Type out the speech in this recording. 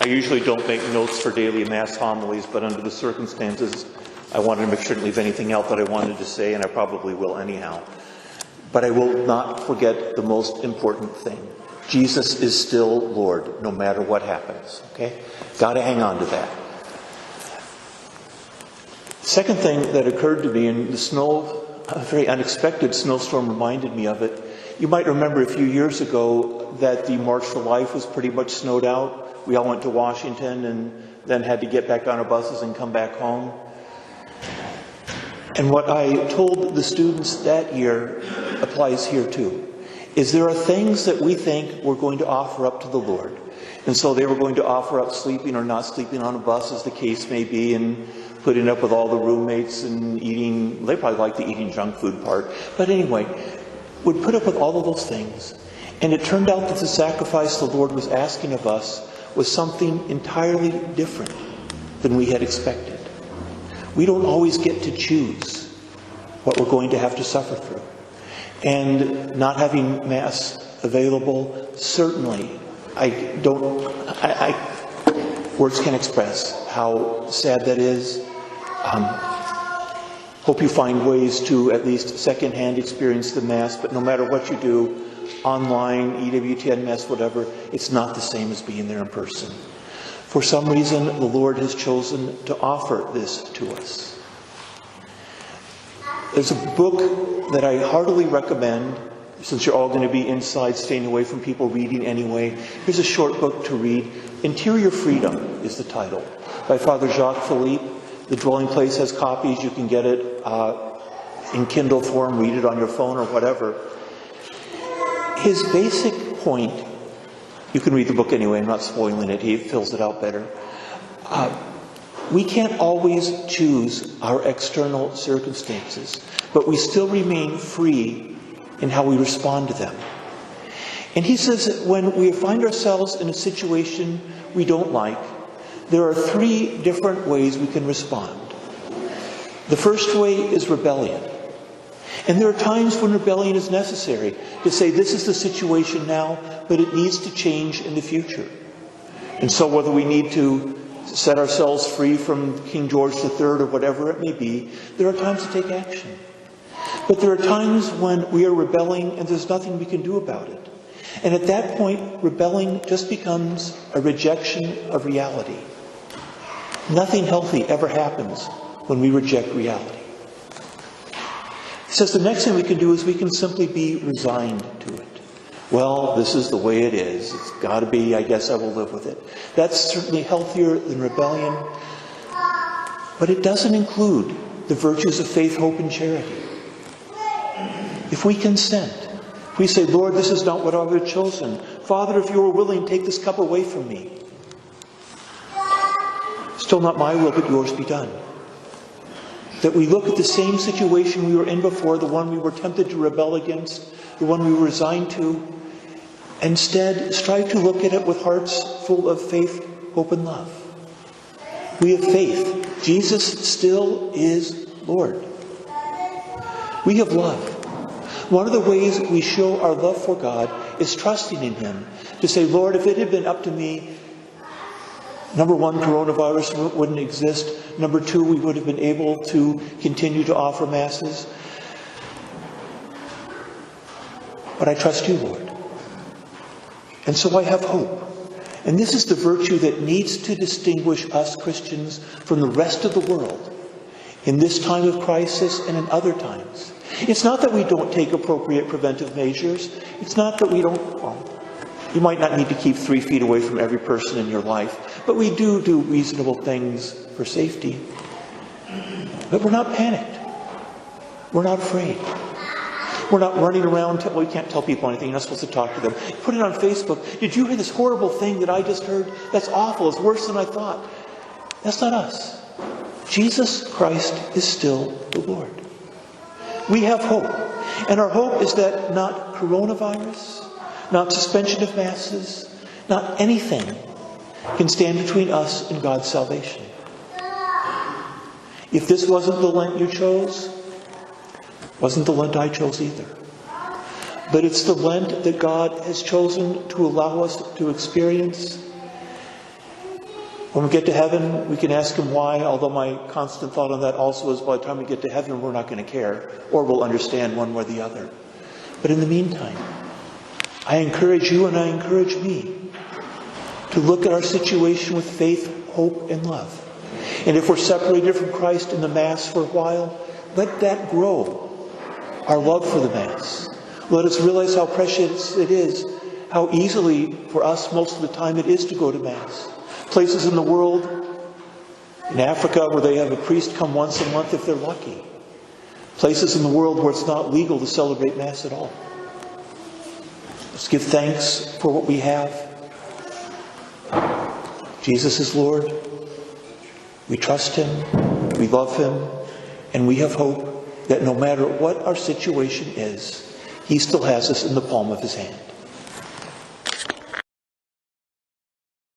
I usually don't make notes for daily Mass homilies, but under the circumstances, I wanted to make sure I didn't leave anything out that I wanted to say, and I probably will anyhow. But I will not forget the most important thing. Jesus is still Lord, no matter what happens. Okay? Got to hang on to that. Second thing that occurred to me, and the snow, a very unexpected snowstorm reminded me of it. You might remember a few years ago that the March for Life was pretty much snowed out. We all went to Washington and then had to get back on our buses and come back home. And what I told the students that year applies here too, is there are things that we think we're going to offer up to the Lord. And so they were going to offer up sleeping or not sleeping on a bus, as the case may be, and putting up with all the roommates and eating, they probably like the eating junk food part. But anyway, would put up with all of those things. And it turned out that the sacrifice the Lord was asking of us was something entirely different than we had expected. We don't always get to choose what we're going to have to suffer through. And not having Mass available, certainly, words can't express how sad that is. Hope you find ways to at least secondhand experience the Mass, but no matter what you do, online, EWTN Mass, whatever, it's not the same as being there in person. For some reason, the Lord has chosen to offer this to us. There's a book that I heartily recommend, since you're all going to be inside, staying away from people reading anyway. Here's a short book to read. Interior Freedom is the title, by Father Jacques Philippe. The Dwelling Place has copies. You can get it in Kindle form, read it on your phone or whatever. His basic point, you can read the book anyway, I'm not spoiling it, he fills it out better. We can't always choose our external circumstances, but we still remain free in how we respond to them. And he says that when we find ourselves in a situation we don't like, there are 3 different ways we can respond. The first way is rebellion. And there are times when rebellion is necessary to say this is the situation now, but it needs to change in the future. And so whether we need to set ourselves free from King George III or whatever it may be, there are times to take action. But there are times when we are rebelling and there's nothing we can do about it. And at that point, rebelling just becomes a rejection of reality. Nothing healthy ever happens when we reject reality. He says the next thing we can do is we can simply be resigned to it. Well, this is the way it is. It's got to be. I guess I will live with it. That's certainly healthier than rebellion. But it doesn't include the virtues of faith, hope, and charity. If we consent, if we say, Lord, this is not what I would have chosen. Father, if you were willing, take this cup away from me. Still not my will, but yours be done. That we look at the same situation we were in before, the one we were tempted to rebel against, the one we were resigned to, instead strive to look at it with hearts full of faith, hope, and love. We have faith. Jesus still is Lord. We have love. One of the ways we show our love for God is trusting in Him. To say, Lord, if it had been up to me, number 1, coronavirus wouldn't exist. Number 2, we would have been able to continue to offer Masses. But I trust you, Lord. And so I have hope. And this is the virtue that needs to distinguish us Christians from the rest of the world in this time of crisis and in other times. It's not that we don't take appropriate preventive measures. It's not that we don't, you might not need to keep 3 feet away from every person in your life, but we do reasonable things for safety. But we're not panicked. We're not afraid. We're not running around, we can't tell people anything, you're not supposed to talk to them. Put it on Facebook. Did you hear this horrible thing that I just heard? That's awful, it's worse than I thought. That's not us. Jesus Christ is still the Lord. We have hope. And our hope is that not coronavirus, not suspension of Masses, not anything can stand between us and God's salvation. If this wasn't the Lent you chose, wasn't the Lent I chose either. But it's the Lent that God has chosen to allow us to experience. When we get to heaven, we can ask him why, although my constant thought on that also is by the time we get to heaven, we're not going to care, or we'll understand one way or the other. But in the meantime, I encourage you and I encourage me to look at our situation with faith, hope, and love. And if we're separated from Christ in the Mass for a while, let that grow, our love for the Mass. Let us realize how precious it is, how easily for us most of the time it is to go to Mass. Places in the world, in Africa, where they have a priest come once a month if they're lucky. Places in the world where it's not legal to celebrate Mass at all. Let's give thanks for what we have. Jesus is Lord. We trust him. We love him. And we have hope that no matter what our situation is, he still has us in the palm of his hand.